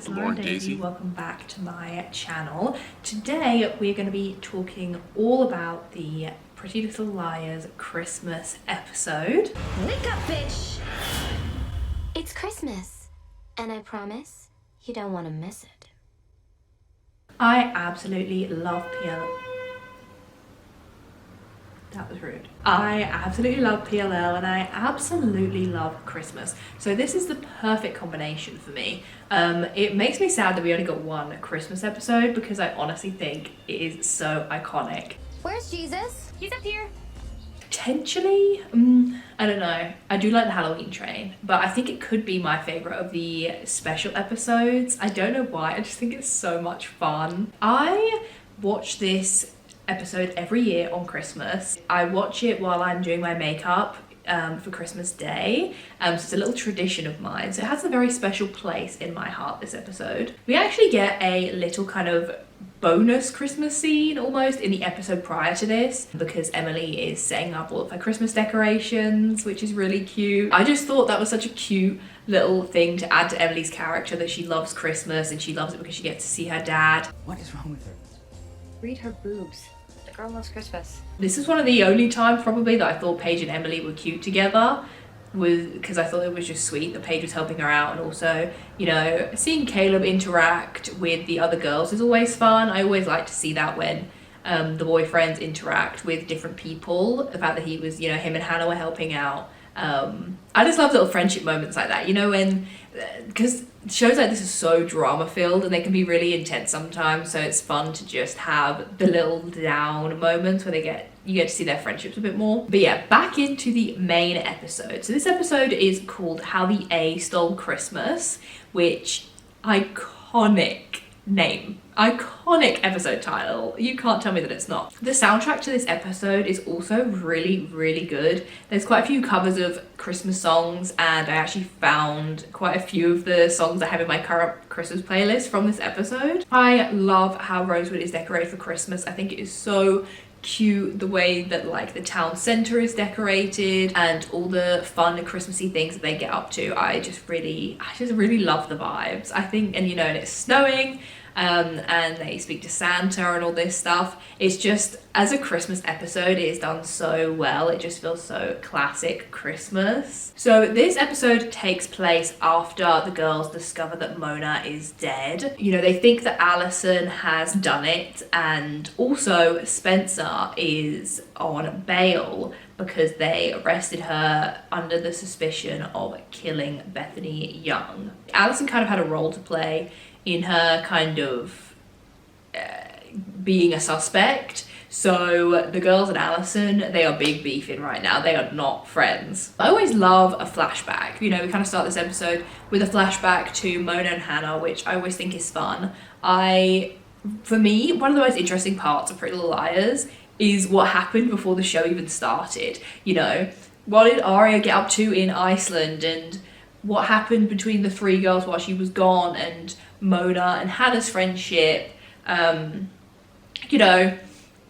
it's Lauren Daisy. Welcome back to my channel. Today we're going to be talking all about the Pretty Little Liars Christmas episode. Wake up, bitch! It's Christmas, and I promise you don't want to miss it. I absolutely love PLL. That was rude. I absolutely love PLL and I absolutely love Christmas. So this is the perfect combination for me. It makes me sad that we only got one Christmas episode because I honestly think it is so iconic. Where's Jesus? He's up here. Potentially, I don't know. I do like the Halloween train, but I think it could be my favorite of the special episodes. I don't know why, I just think it's so much fun. I watch this episode every year on Christmas. I watch it while I'm doing my makeup for Christmas Day. So it's a little tradition of mine. So it has a very special place in my heart, this episode. We actually get a little kind of bonus Christmas scene almost in the episode prior to this because Emily is setting up all of her Christmas decorations, which is really cute. I just thought that was such a cute little thing to add to Emily's character, that she loves Christmas and she loves it because she gets to see her dad. What is wrong with her? Read her boobs. The girl loves Christmas. This is one of the only times probably that I thought Paige and Emily were cute together, because I thought it was just sweet that Paige was helping her out, and also, you know, seeing Caleb interact with the other girls is always fun. I always like to see that when the boyfriends interact with different people. The fact that he was, you know, him and Hannah were helping out. I just love little friendship moments like that, you know, when, because shows like this are so drama filled and they can be really intense sometimes, so it's fun to just have the little down moments where you get to see their friendships a bit more. But yeah, back into the main episode. So this episode is called How the A Stole Christmas, which iconic name. Iconic episode title. You can't tell me that it's not. The soundtrack to this episode is also really, really good. There's quite a few covers of Christmas songs, and I actually found quite a few of the songs I have in my current Christmas playlist from this episode. I love how Rosewood is decorated for Christmas. I think it is so cute the way that like the town center is decorated and all the fun Christmassy things that they get up to. I just really love the vibes. I think, and you know, and it's snowing, and they speak to Santa and all this stuff. It's just, as a Christmas episode, it is done so well. It just feels so classic Christmas. So this episode takes place after the girls discover that Mona is dead. You know, they think that Allison has done it, and also Spencer is on bail because they arrested her under the suspicion of killing Bethany Young. Allison kind of had a role to play in her kind of being a suspect. So the girls and Allison, they are big beefing right now. They are not friends. I always love a flashback. You know, we kind of start this episode with a flashback to Mona and Hannah, which I always think is fun. For me, one of the most interesting parts of Pretty Little Liars is what happened before the show even started. You know, what did Aria get up to in Iceland, and what happened between the three girls while she was gone, and Mona and Hannah's friendship, you know,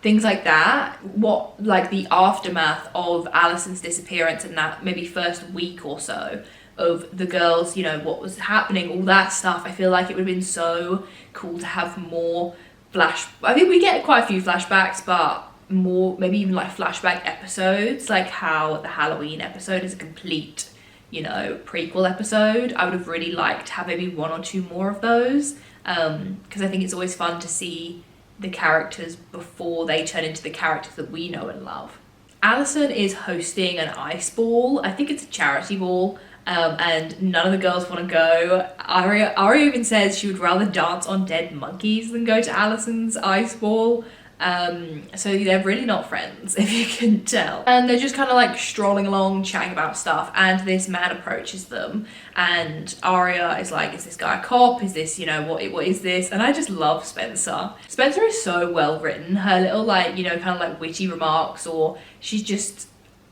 things like that. What, like the aftermath of Allison's disappearance and that maybe first week or so of the girls, you know, what was happening, all that stuff. I feel like it would have been so cool to have more I think we get quite a few flashbacks, but more, maybe even like flashback episodes, like how the Halloween episode is a complete, you know, prequel episode. I would have really liked to have maybe one or two more of those, because I think it's always fun to see the characters before they turn into the characters that we know and love. Allison is hosting an ice ball. I think it's a charity ball, and none of the girls want to go. Aria even says she would rather dance on dead monkeys than go to Allison's ice ball. So they're really not friends, if you can tell. And they're just kind of like strolling along, chatting about stuff, and this man approaches them, and Aria is like, is this guy a cop? Is this, you know, what is this? And I just love Spencer. Spencer is so well written. Her little, like, you know, kind of like witty remarks, or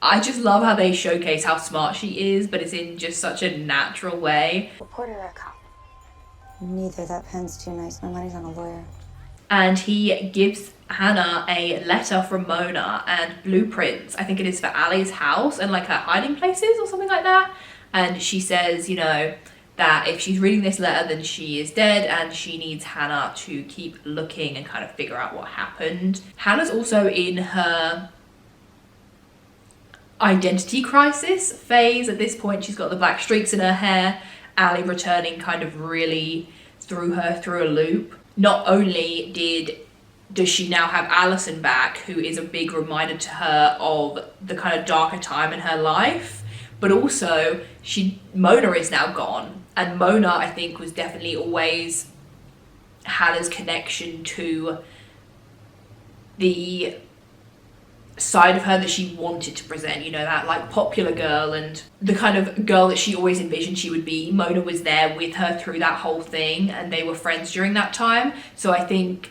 I just love how they showcase how smart she is, but it's in just such a natural way. Reporter or a cop? Neither. That pen's too nice. My money's on a lawyer. And he gives Hannah a letter from Mona and blueprints, I think it is, for Ali's house and like her hiding places or something like that. And she says, you know, that if she's reading this letter, then she is dead and she needs Hannah to keep looking and kind of figure out what happened. Hannah's also in her identity crisis phase. At this point, she's got the black streaks in her hair. Ali returning kind of really threw her through a loop. Not only does she now have Allison back, who is a big reminder to her of the kind of darker time in her life, but also Mona is now gone. And Mona, I think, was definitely always Hannah's connection to the side of her that she wanted to present, you know, that like popular girl and the kind of girl that she always envisioned she would be. Mona was there with her through that whole thing, and they were friends during that time. So I think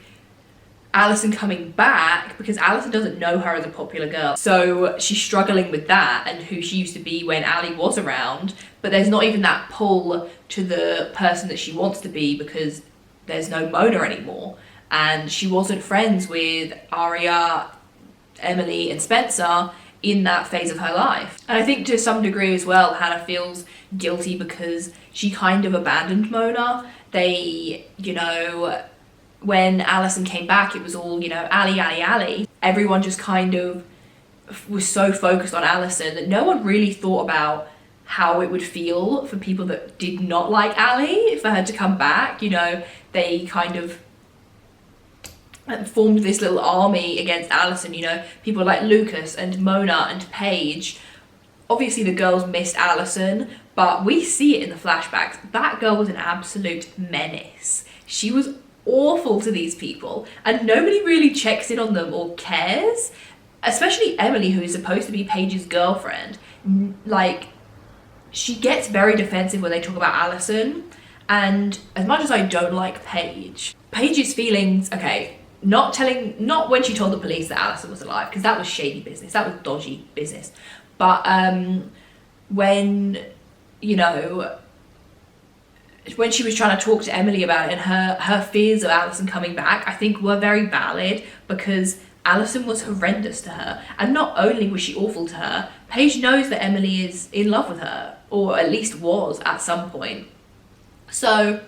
Allison coming back, because Allison doesn't know her as a popular girl, so she's struggling with that and who she used to be when Ali was around, but there's not even that pull to the person that she wants to be because there's no Mona anymore, and she wasn't friends with Aria, Emily and Spencer in that phase of her life. And I think to some degree as well, Hannah feels guilty because she kind of abandoned Mona. They, you know, when Allison came back, it was all, you know, Ali. Everyone just kind of was so focused on Allison that no one really thought about how it would feel for people that did not like Ali for her to come back. You know, they kind of formed this little army against Allison, you know, people like Lucas and Mona and Paige. Obviously the girls missed Allison, but we see it in the flashbacks. That girl was an absolute menace. She was awful to these people, and nobody really checks in on them or cares, especially Emily, who is supposed to be Paige's girlfriend. Like, she gets very defensive when they talk about Allison, and as much as I don't like Paige's feelings, okay, not when she told the police that Allison was alive, because that was shady business, that was dodgy business, but when, you know, when she was trying to talk to Emily about it, and her fears of Allison coming back, I think were very valid, because Allison was horrendous to her, and not only was she awful to her, Paige knows that Emily is in love with her, or at least was at some point. So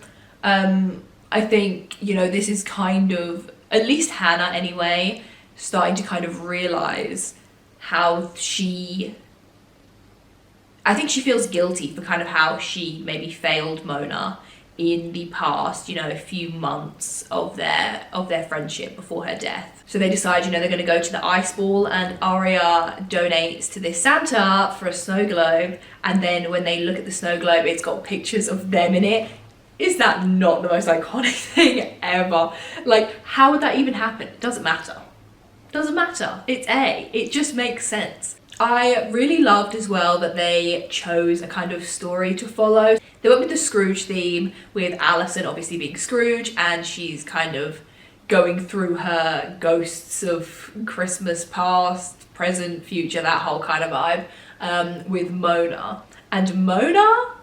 I think, you know, this is kind of, at least Hannah anyway, starting to kind of realize how I think she feels guilty for kind of how she maybe failed Mona in the past, you know, a few months of their friendship before her death. So they decide, you know, they're going to go to the ice ball, and Aria donates to this Santa for a snow globe, and then when they look at the snow globe, it's got pictures of them in it. Is that not the most iconic thing ever? Like, how would that even happen? It doesn't matter. Doesn't matter. It's it just makes sense. I really loved as well that they chose a kind of story to follow. They went with the Scrooge theme, with Allison obviously being Scrooge, and she's kind of going through her ghosts of Christmas past, present, future, that whole kind of vibe, with Mona. And Mona,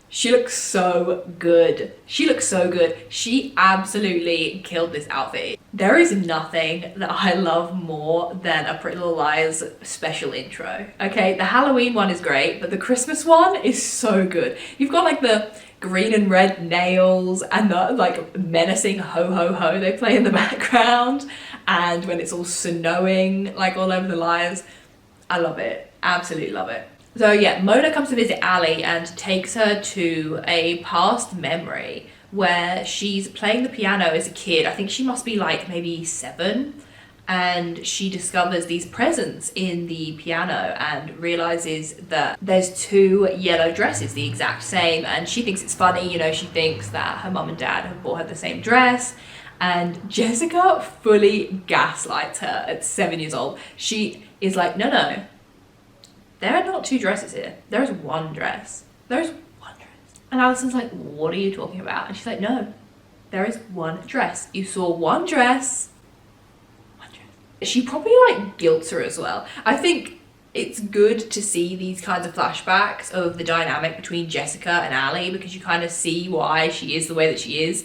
she looks so good. She looks so good. She absolutely killed this outfit. There is nothing that I love more than a Pretty Little Liars special intro. Okay, the Halloween one is great, but the Christmas one is so good. You've got like the green and red nails and the like menacing ho ho ho they play in the background, and when it's all snowing like all over the liars. I love it. Absolutely love it. So yeah, Mona comes to visit Ali and takes her to a past memory where she's playing the piano as a kid. I think she must be like maybe 7, and she discovers these presents in the piano and realizes that there's 2 yellow dresses the exact same, and she thinks it's funny, you know, she thinks that her mum and dad have bought her the same dress, and Jessica fully gaslights her at 7 years old. She is like, no, there are not 2 dresses here. There's 1 dress. There's 1 dress. And Allison's like, what are you talking about? And she's like, no, there is 1 dress. You saw 1 dress. 1 dress. She probably like guilts her as well. I think it's good to see these kinds of flashbacks of the dynamic between Jessica and Ali, because you kind of see why she is the way that she is.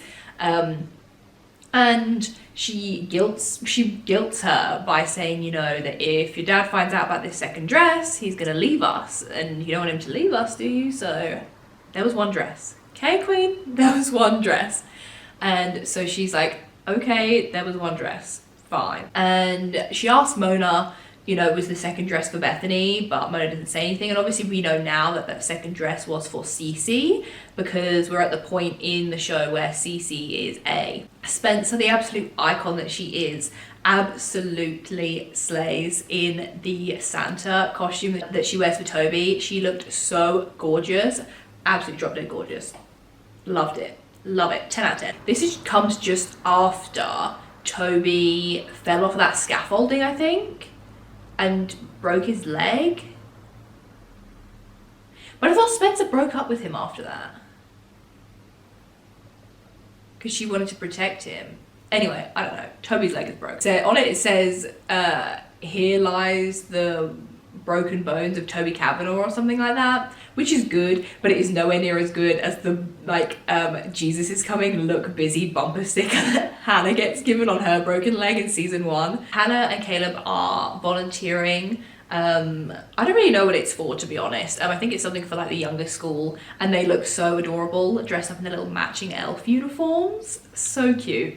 And she guilts her by saying, you know, that if your dad finds out about this 2nd dress, he's gonna leave us, and you don't want him to leave us, do you? So there was one dress. Okay, queen, there was one dress. And so she's like, okay, there was one dress, fine. And she asked Mona, you know, was the second dress for Bethany, but Mona didn't say anything. And obviously we know now that that second dress was for Cece, because we're at the point in the show where Cece is a Spencer, the absolute icon that she is, absolutely slays in the Santa costume that she wears for Toby. She looked so gorgeous, absolutely drop dead gorgeous. Loved it, love it, 10 out of 10. This comes just after Toby fell off of that scaffolding, I think, and broke his leg. But I thought Spencer broke up with him after that, because she wanted to protect him. Anyway, I don't know. Toby's leg is broke. So on it says, here lies the broken bones of Toby Kavanaugh or something like that, which is good, but it is nowhere near as good as the Jesus is coming, look busy bumper sticker that Hannah gets given on her broken leg in season 1. Hannah and Caleb are volunteering. I don't really know what it's for, to be honest. I think it's something for like the younger school, and they look so adorable dressed up in their little matching elf uniforms. So cute.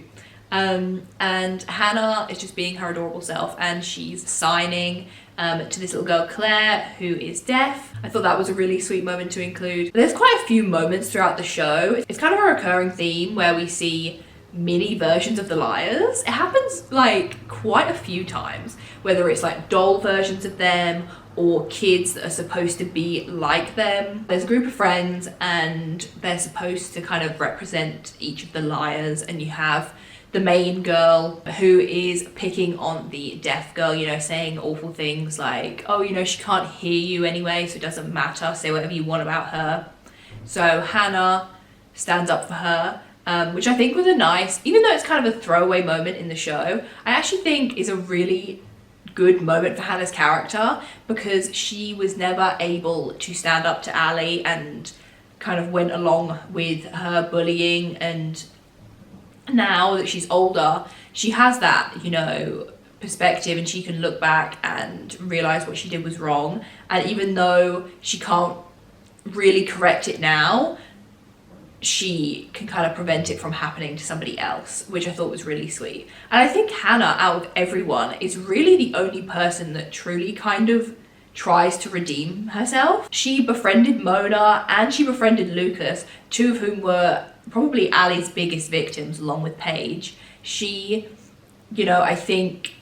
And Hannah is just being her adorable self, and she's signing to this little girl Claire, who is deaf. I thought that was a really sweet moment to include. There's quite a few moments throughout the show. It's kind of a recurring theme where we see mini versions of the liars. It happens like quite a few times, whether it's like doll versions of them or kids that are supposed to be like them. There's a group of friends and they're supposed to kind of represent each of the liars, and you have the main girl who is picking on the deaf girl, you know, saying awful things like, oh, you know, she can't hear you anyway, so it doesn't matter, say whatever you want about her. So Hannah stands up for her, which I think was a nice, even though it's kind of a throwaway moment in the show, I actually think is a really good moment for Hannah's character, because she was never able to stand up to Ali and kind of went along with her bullying, and now that she's older, she has that, you know, perspective, and she can look back and realize what she did was wrong. And even though she can't really correct it now, she can kind of prevent it from happening to somebody else, which I thought was really sweet. And I think Hannah, out of everyone, is really the only person that truly kind of tries to redeem herself. She befriended Mona and she befriended Lucas, two of whom were probably Ali's biggest victims along with Paige. She, you know, I think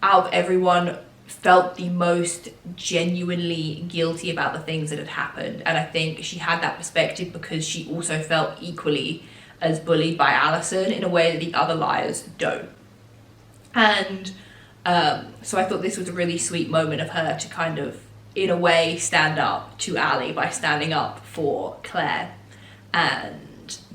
out of everyone felt the most genuinely guilty about the things that had happened, and I think she had that perspective because she also felt equally as bullied by Allison in a way that the other liars don't. And so I thought this was a really sweet moment of her to kind of, in a way, stand up to Ali by standing up for Claire. And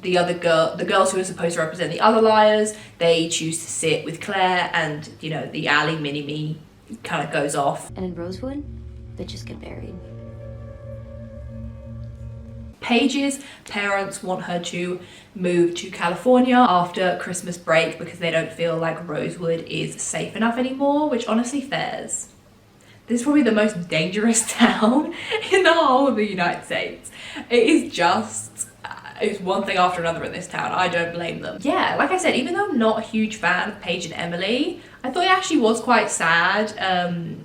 the girls who are supposed to represent the other liars, they choose to sit with Claire, and, you know, the Ali mini-me kind of goes off. And in Rosewood, bitches get buried. Paige's parents want her to move to California after Christmas break because they don't feel like Rosewood is safe enough anymore, which honestly fairs. This is probably the most dangerous town in the whole of the United States. It is just, it's one thing after another in this town. I don't blame them. Yeah, like I said, even though I'm not a huge fan of Paige and Emily, I thought it actually was quite sad,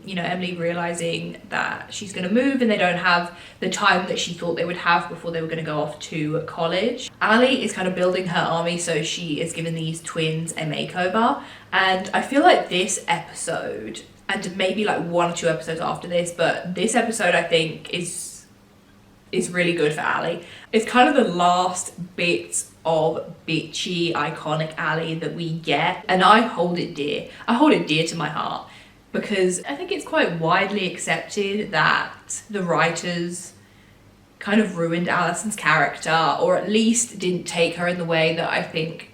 you know, Emily realizing that she's going to move and they don't have the time that she thought they would have before they were going to go off to college. Ali is kind of building her army, so she is giving these twins a makeover. And I feel like this episode, and maybe like 1 or 2 episodes after this, but this episode I think is really good for Ali. It's kind of the last bits of bitchy, iconic Ali that we get, and I hold it dear. I hold it dear to my heart because I think it's quite widely accepted that the writers kind of ruined Allison's character, or at least didn't take her in the way that I think,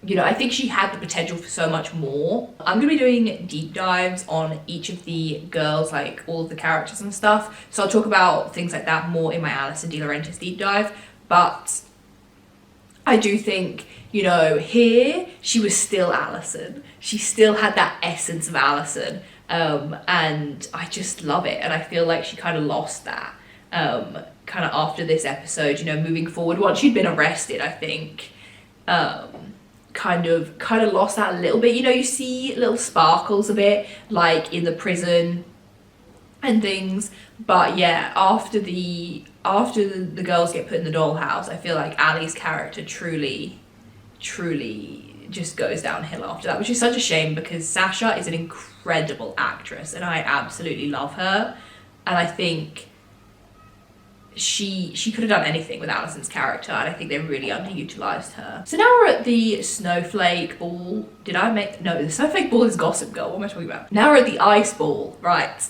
you know, I think she had the potential for so much more. I'm gonna be doing deep dives on each of the girls, like all of the characters and stuff, so I'll talk about things like that more in my Alison De Laurentiis deep dive. But I do think, you know, here she was still Allison. She still had that essence of Allison, and I just love it. And I feel like she kind of lost that kind of after this episode, you know, moving forward, once she'd been arrested, I think, kind of lost that a little bit. You know, you see little sparkles of it, like in the prison and things. But yeah, after the girls get put in the dollhouse, I feel like Ali's character truly just goes downhill after that, which is such a shame because Sasha is an incredible actress and I absolutely love her. And I think she could have done anything with Alison's character, and I think they really underutilized her. So now we're at the Snowflake Ball. No, the Snowflake Ball is Gossip Girl. What am I talking about? Now we're at the Ice Ball, right?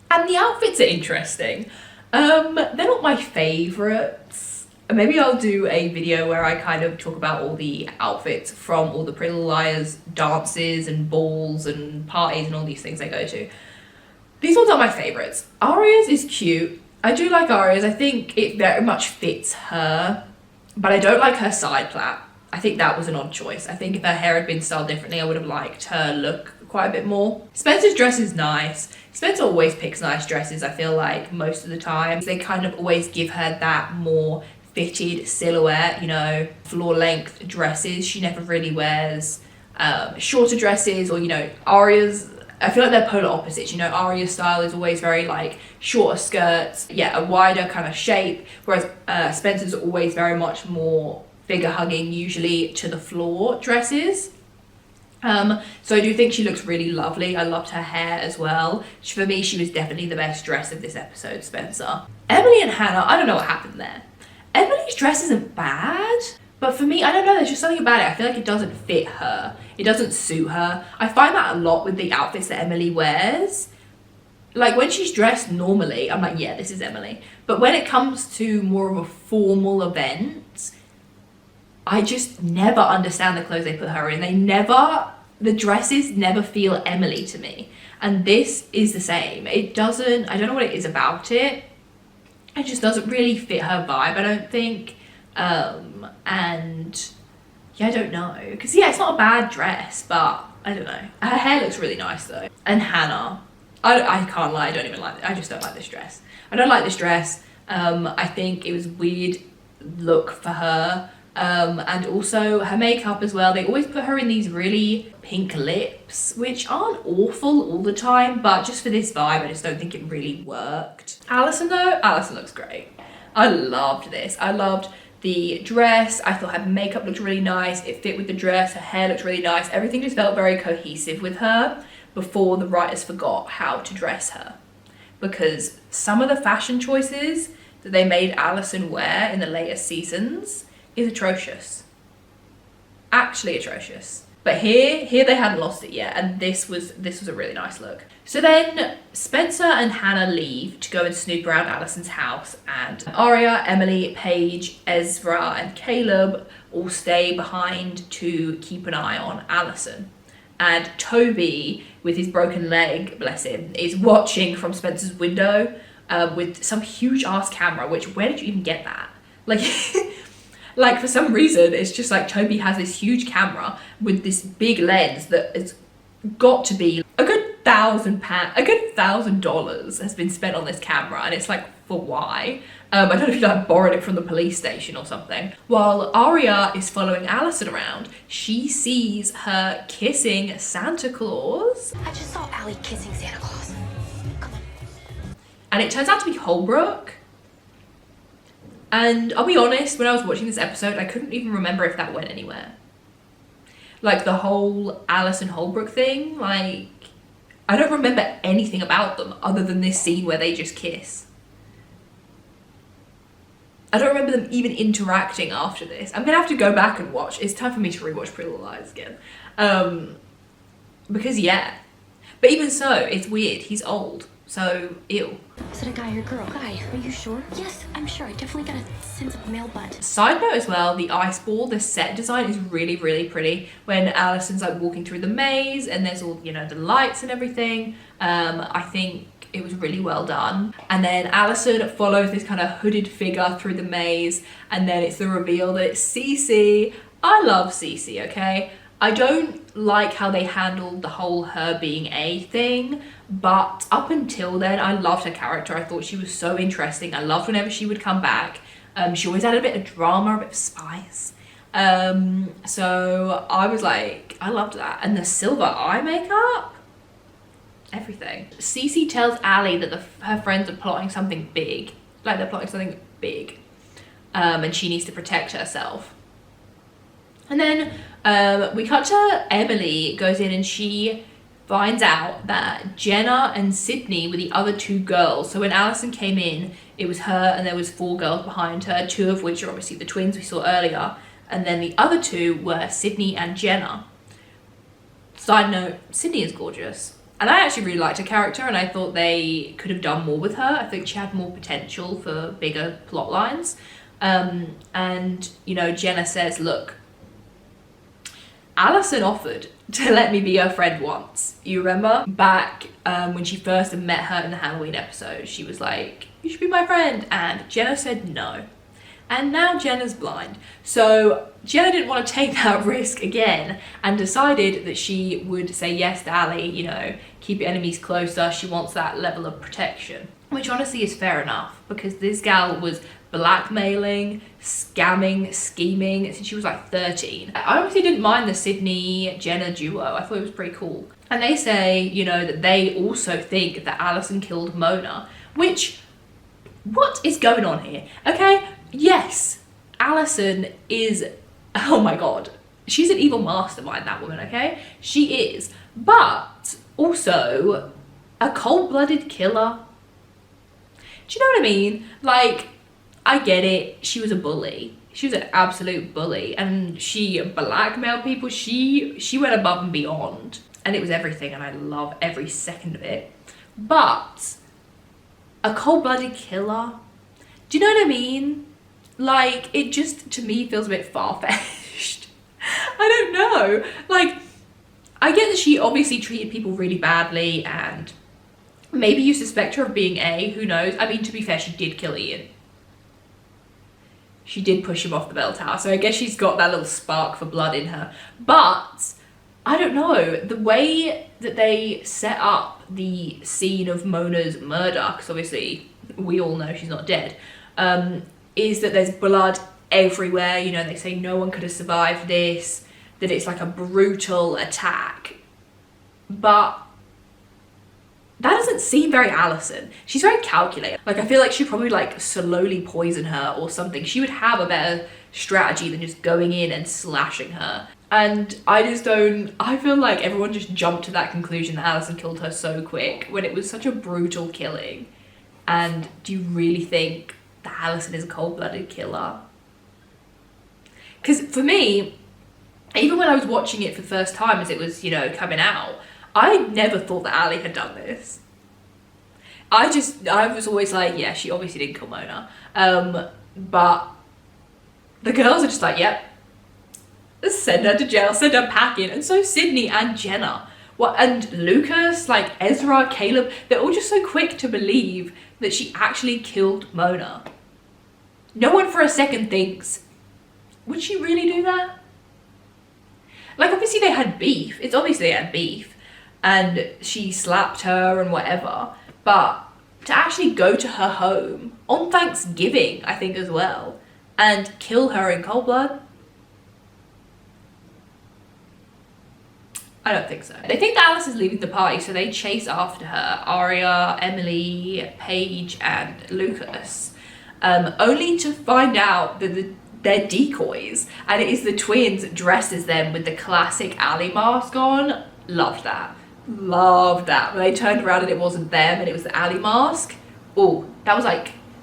And the outfits are interesting. They're not my favorites. Maybe I'll do a video where I kind of talk about all the outfits from all the Pretty Little Liars dances and balls and parties and all these things they go to. These ones are my favorites. Aria's is cute. I do like Aria's. I think it very much fits her, but I don't like her side plait. I think that was an odd choice. I think if her hair had been styled differently, I would have liked her look quite a bit more. Spencer's dress is nice. Spencer always picks nice dresses, I feel like, most of the time. They kind of always give her that more fitted silhouette, you know, floor-length dresses. She never really wears shorter dresses, or, you know, Aria's, I feel like they're polar opposites. You know, Aria's style is always very like shorter skirts, yeah, a wider kind of shape, whereas Spencer's always very much more figure hugging, usually to the floor dresses. So I do think she looks really lovely. I loved her hair as well. For me, she was definitely the best dress of this episode, Spencer. Emily and Hannah, I don't know what happened there. Emily's dress isn't bad, but for me, I don't know, there's just something about it. I feel like it doesn't fit her. It doesn't suit her. I find that a lot with the outfits that Emily wears. Like when she's dressed normally, I'm like, yeah, this is Emily. But when it comes to more of a formal event, I just never understand the clothes they put her in. The dresses never feel Emily to me. And this is the same. It doesn't, I don't know what it is about it. It just doesn't really fit her vibe, I don't think. And yeah, I don't know. Because yeah, it's not a bad dress, but I don't know. Her hair looks really nice though. And Hannah, I can't lie, I just don't like this dress. I don't like this dress. I think it was a weird look for her. And also her makeup as well. They always put her in these really pink lips, which aren't awful all the time, but just for this vibe, I just don't think it really worked. Alison though, Alison looks great. I loved this. I loved the dress. I thought her makeup looked really nice. It fit with the dress. Her hair looked really nice. Everything just felt very cohesive with her before the writers forgot how to dress her. Because some of the fashion choices that they made Alison wear in the later seasons is atrocious. Actually atrocious. But here they hadn't lost it yet, and this was a really nice look. So then Spencer and Hannah leave to go and snoop around Alison's house, and Aria, Emily, Paige, Ezra, and Caleb all stay behind to keep an eye on Alison. And Toby, with his broken leg, bless him, is watching from Spencer's window with some huge ass camera, which, where did you even get that? Like, like for some reason, it's just like Toby has this huge camera with this big lens that it's got to be a good $1,000 has been spent on this camera, and it's like, for why? I don't know if you like borrowed it from the police station or something. While Aria is following Alison around, she sees her kissing Santa Claus. I just saw Allie kissing Santa Claus. Come on. And it turns out to be Holbrook. And I'll be honest, when I was watching this episode, I couldn't even remember if that went anywhere. Like the whole Alison Holbrook thing, like, I don't remember anything about them other than this scene where they just kiss. I don't remember them even interacting after this. I'm gonna have to go back and watch. It's time for me to rewatch Pretty Little Liars again. Because yeah. But even so, it's weird. He's old. So, ew. Is it a guy or a girl? Guy. Are you sure? Yes, I'm sure. I definitely got a sense of male butt. Side note as well, the ice ball, the set design is really, really pretty. When Alison's like walking through the maze and there's all, you know, the lights and everything. I think it was really well done. And then Alison follows this kind of hooded figure through the maze, and then it's the reveal that it's Cece. I love Cece, okay? I don't like how they handled the whole her being A thing, but up until then, I loved her character. I thought she was so interesting. I loved whenever she would come back. She always had a bit of drama, a bit of spice. So I was like, I loved that. And the silver eye makeup, everything. Cece tells Ali that her friends are plotting something big. Like they're plotting something big. And she needs to protect herself. And then we cut to Emily goes in and she finds out that Jenna and Sydney were the other two girls. So when Allison came in, it was her and there was 4 girls behind her, 2 of which are obviously the twins we saw earlier. And then the other 2 were Sydney and Jenna. Side note, Sydney is gorgeous. And I actually really liked her character and I thought they could have done more with her. I think she had more potential for bigger plot lines. And, you know, Jenna says, look, Allison offered to let me be her friend once. You remember? Back when she first met her in the Halloween episode, she was like, you should be my friend. And Jenna said no. And now Jenna's blind. So Jenna didn't want to take that risk again and decided that she would say yes to Ali, you know, keep your enemies closer. She wants that level of protection, which honestly is fair enough because this gal was blackmailing, scamming, scheming since she was like 13. I obviously didn't mind the Sydney-Jenna duo. I thought it was pretty cool. And they say, you know, that they also think that Allison killed Mona, which, what is going on here? Okay, yes, Allison is, oh my god, she's an evil mastermind, that woman, okay? She is, but also a cold-blooded killer. Do you know what I mean? Like, I get it, she was a bully. She was an absolute bully and she blackmailed people. She went above and beyond and it was everything and I love every second of it. But a cold-blooded killer, do you know what I mean? Like, it just, to me, feels a bit far-fetched. I don't know. Like, I get that she obviously treated people really badly and maybe you suspect her of being A, who knows? I mean, to be fair, she did kill Ian. She did push him off the bell tower, so I guess she's got that little spark for blood in her. But, I don't know, the way that they set up the scene of Mona's murder, because obviously we all know she's not dead, is that there's blood everywhere. You know, they say no one could have survived this, that it's like a brutal attack. But that doesn't seem very Allison. She's very calculated. Like, I feel like she'd probably like slowly poison her or something. She would have a better strategy than just going in and slashing her. And I just don't, I feel like everyone just jumped to that conclusion that Allison killed her so quick when it was such a brutal killing. And do you really think that Allison is a cold-blooded killer? Because for me, even when I was watching it for the first time as it was, you know, coming out, I never thought that Ali had done this. I was always like, yeah, she obviously didn't kill Mona. But the girls are just like, yep, let's send her to jail, send her packing. And so Sydney and Jenna, and Lucas, like Ezra, Caleb, they're all just so quick to believe that she actually killed Mona. No one for a second thinks, would she really do that? Like, obviously they had beef. It's obvious they had beef. And she slapped her and whatever. But to actually go to her home on Thanksgiving, I think, as well, and kill her in cold blood, I don't think so. They think that Alice is leaving the party, so they chase after her. Aria, Emily, Paige, and Lucas. Only to find out that they're decoys. And it is the twins dressed as them with the classic Ali mask on. Loved that. Loved that. When they turned around and it wasn't them and it was the Ali mask. Oh, that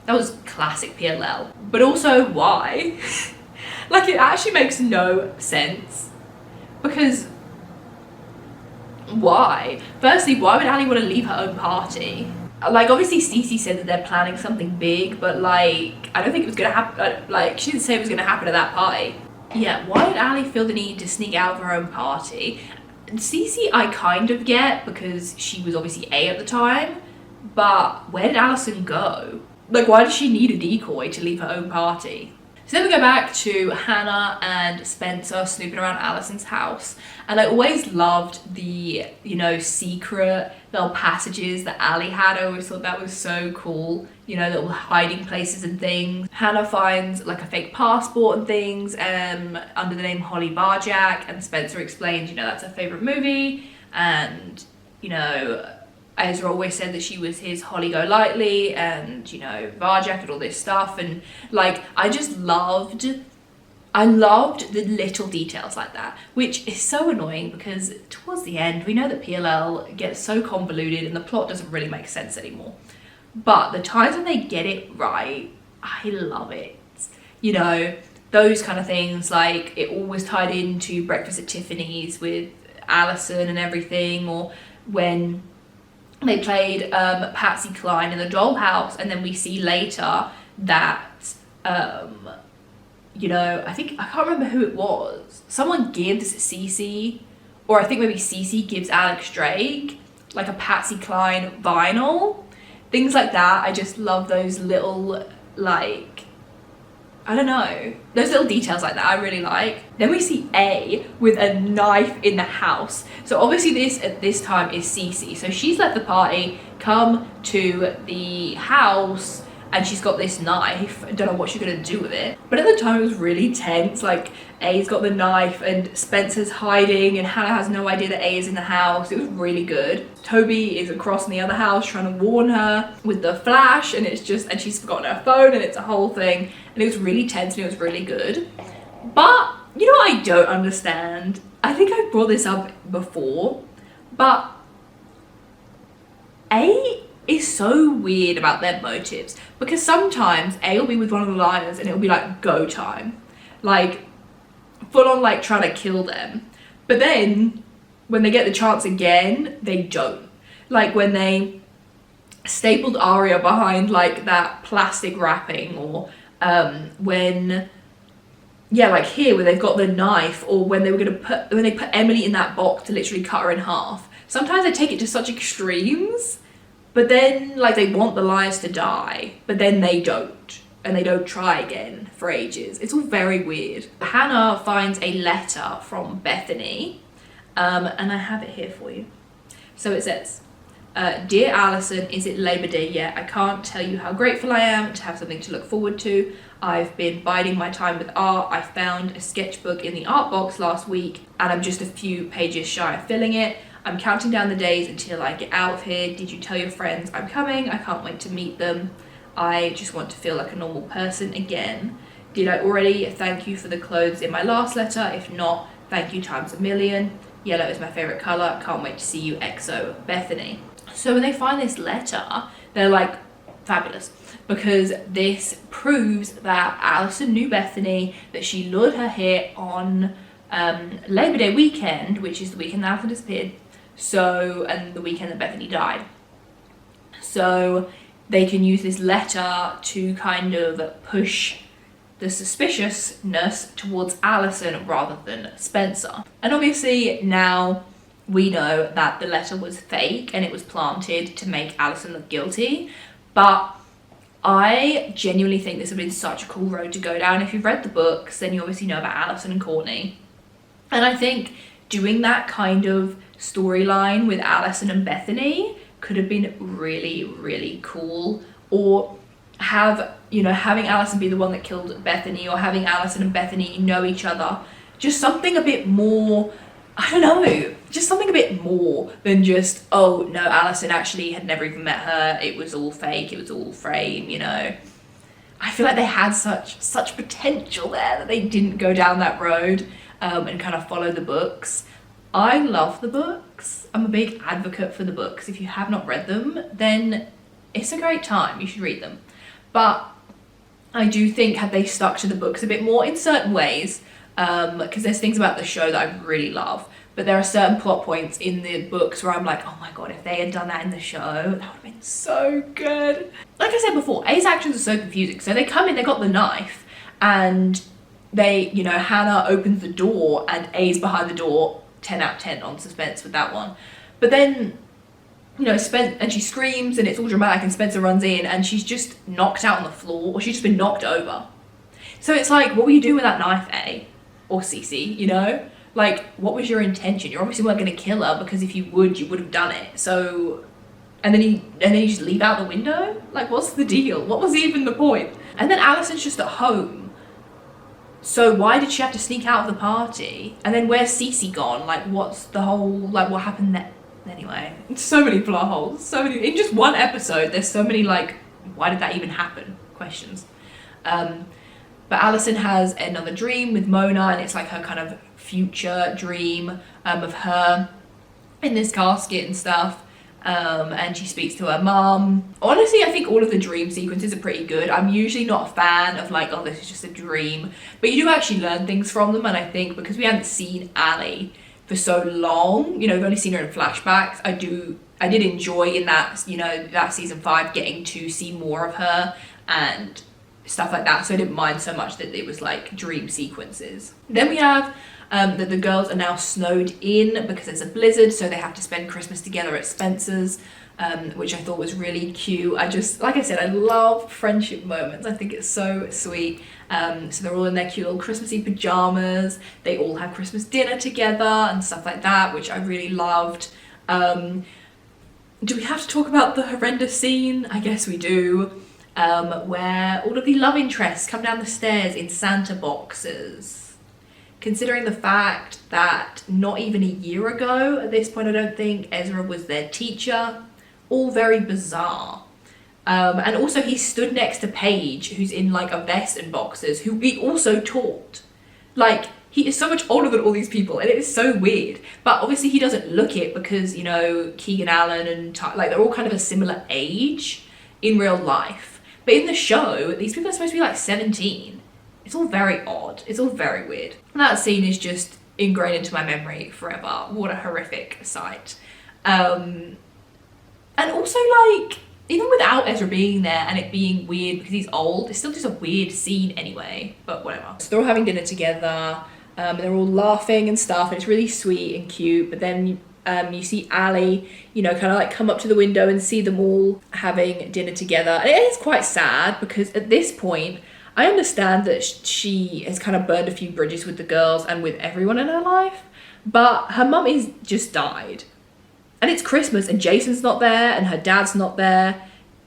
was classic PLL. But also, why? Like, it actually makes no sense. Because why? Firstly, why would Ali want to leave her own party? Like, obviously Cece said that they're planning something big, but like, I don't think it was gonna happen. Like, she didn't say it was gonna happen at that party. Yeah, why did Ali feel the need to sneak out of her own party? And Cece I kind of get because she was obviously A at the time, but where did Allison go? Like, why does she need a decoy to leave her own party? So then we go back to Hannah and Spencer snooping around Alison's house. And I always loved the, you know, secret little passages that Ali had. I always thought that was so cool. You know, little hiding places and things. Hannah finds like a fake passport and things under the name Holly Varjak. And Spencer explains, you know, that's her favourite movie. And, you know, Ezra always said that she was his Holly Golightly and, you know, Varjak and all this stuff. And like, I loved the little details like that, which is so annoying because towards the end, we know that PLL gets so convoluted and the plot doesn't really make sense anymore. But the times when they get it right, I love it. You know, those kind of things, like it always tied into Breakfast at Tiffany's with Alison and everything, or when they played Patsy Cline in the Dollhouse, and then we see later that, you know, I can't remember who it was. Someone gives Cece, or I think maybe Cece gives Alex Drake, like a Patsy Cline vinyl. Things like that. I just love those little, like, I don't know, those little details like that I really like. Then we see A with a knife in the house. So obviously this at this time is Cece. So she's left the party, come to the house, and she's got this knife. I don't know what she's gonna do with it. But at the time it was really tense. Like A's got the knife and Spencer's hiding and Hannah has no idea that A is in the house. It was really good. Toby is across in the other house trying to warn her with the flash, and she's forgotten her phone, and it's a whole thing. And it was really tense and it was really good. But you know what I don't understand? I think I brought this up before, but A is so weird about their motives, because sometimes A will be with one of the liars and it'll be like go time, like full on like trying to kill them, but then when they get the chance again they don't. Like when they stapled Arya behind like that plastic wrapping, or when, yeah, like here where they've got the knife, or when they put Emily in that box to literally cut her in half. Sometimes they take it to such extremes. But then, like, they want the liars to die, but then they don't. And they don't try again for ages. It's all very weird. Hannah finds a letter from Bethany, and I have it here for you. So it says, Dear Alison, is it Labor Day yet? I can't tell you how grateful I am to have something to look forward to. I've been biding my time with art. I found a sketchbook in the art box last week, and I'm just a few pages shy of filling it. I'm counting down the days until I get out of here. Did you tell your friends I'm coming? I can't wait to meet them. I just want to feel like a normal person again. Did I already thank you for the clothes in my last letter? If not, thank you times a million. Yellow is my favorite color. Can't wait to see you, XO, Bethany. So when they find this letter, they're like, fabulous, because this proves that Alison knew Bethany, that she lured her here on Labor Day weekend, which is the weekend that Alison disappeared. So, and the weekend that Bethany died. So they can use this letter to kind of push the suspiciousness towards Alison rather than Spencer. And obviously now we know that the letter was fake and it was planted to make Alison look guilty. But I genuinely think this would have been such a cool road to go down. If you've read the books, then you obviously know about Alison and Courtney. And I think doing that kind of storyline with Alison and Bethany could have been really, really cool. Or having Alison be the one that killed Bethany, or having Alison and Bethany know each other. Just something a bit more, I don't know, just something a bit more than just, oh no, Alison actually had never even met her, it was all fake, it was all frame, you know. I feel like they had such potential there that they didn't go down that road and kind of follow the books. I love the books. I'm a big advocate for the books. If you have not read them, then it's a great time. You should read them. But I do think had they stuck to the books a bit more in certain ways, because there's things about the show that I really love, but there are certain plot points in the books where I'm like, oh my god, if they had done that in the show, that would have been so good. Like I said before, A's actions are so confusing. So they come in, they got the knife, and they, Hannah opens the door and A's behind the door. 10 out of 10 on suspense with that one. But then, and she screams and it's all dramatic and Spencer runs in and she's just knocked out on the floor, or she's just been knocked over. So it's like, what were you doing with that knife, A? Or Cece, you know? Like, what was your intention? You're obviously not going to kill her, because if you would have done it. So, and then you just leave out the window? Like, what's the deal? What was even the point? And then Allison's just at home. So why did she have to sneak out of the party? And then where's Cece gone? Like, what's the whole, like, what happened there? Anyway, so many plot holes, so many, in just one episode, there's so many, like, why did that even happen? Questions. But Allison has another dream with Mona, and it's like her kind of future dream of her in this casket and stuff. And she speaks to her mum. Honestly, I think all of the dream sequences are pretty good. I'm usually not a fan of like, oh, this is just a dream. But you do actually learn things from them, and I think because we hadn't seen Allie for so long, you know, we've only seen her in flashbacks, I did enjoy in that, you know, that season 5 getting to see more of her and stuff like that, so I didn't mind so much that it was like dream sequences. Then we have that the girls are now snowed in because there's a blizzard, so they have to spend Christmas together at Spencer's, which I thought was really cute. I just, like I said, I love friendship moments. I think it's so sweet. So they're all in their cute little Christmassy pajamas. They all have Christmas dinner together and stuff like that, which I really loved. Do we have to talk about the horrendous scene? I guess we do. Where all of the love interests come down the stairs in Santa boxes. Considering the fact that not even a year ago, at this point I don't think, Ezra was their teacher. All very bizarre. And also he stood next to Paige, who's in like a vest and boxers, who he also taught. Like, he is so much older than all these people, and it is so weird. But obviously he doesn't look it because, you know, Keegan Allen and like they're all kind of a similar age in real life. But in the show, these people are supposed to be like 17. It's all very odd. It's all very weird. And that scene is just ingrained into my memory forever. What a horrific sight. And also, like, even without Ezra being there and it being weird because he's old, it's still just a weird scene anyway. But whatever. So they're all having dinner together. They're all laughing and stuff. And it's really sweet and cute. But then you see Allie, you know, kind of like come up to the window and see them all having dinner together. And it is quite sad because at this point, I understand that she has kind of burned a few bridges with the girls and with everyone in her life, but her mum is just died. And it's Christmas and Jason's not there and her dad's not there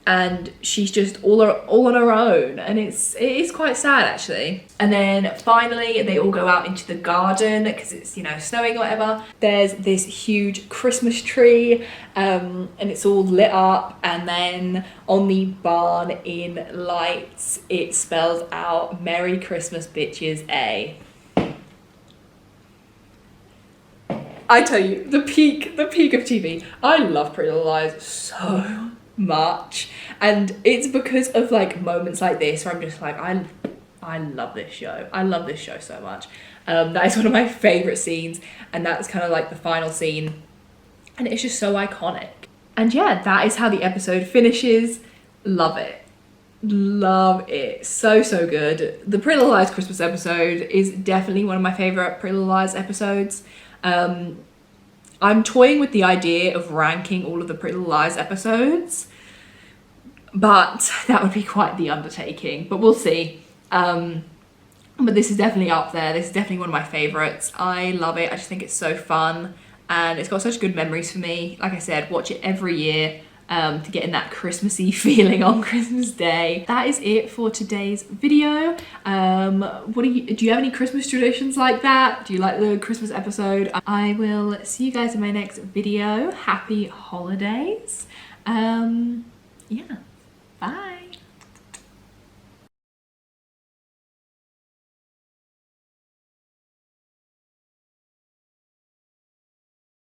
and she's just all on her own, and it is quite sad actually. And then finally they all go out into the garden because it's, you know, snowing or whatever. There's this huge Christmas tree and it's all lit up, and then on the barn in lights it spells out Merry Christmas bitches, A. I tell you, the peak of TV. I love Pretty Little Lies so much, and it's because of like moments like this where I'm just like, I love this show. I love this show so much. That is one of my favorite scenes, and that's kind of like the final scene, and it's just so iconic. And yeah, that is how the episode finishes. Love it. Love it. So good. The Pretty Little Lies Christmas episode is definitely one of my favorite Pretty Little Lies episodes. I'm toying with the idea of ranking all of the Pretty Little Lies episodes, but that would be quite the undertaking, but we'll see. But this is definitely up there. This is definitely one of my favorites. I love it. I just think it's so fun, and it's got such good memories for me. Like I said, watch it every year to get in that Christmassy feeling on Christmas Day. That is it for today's video. Do you have any Christmas traditions like that? Do you like the Christmas episode? I will see you guys in my next video. Happy holidays. Yeah, bye.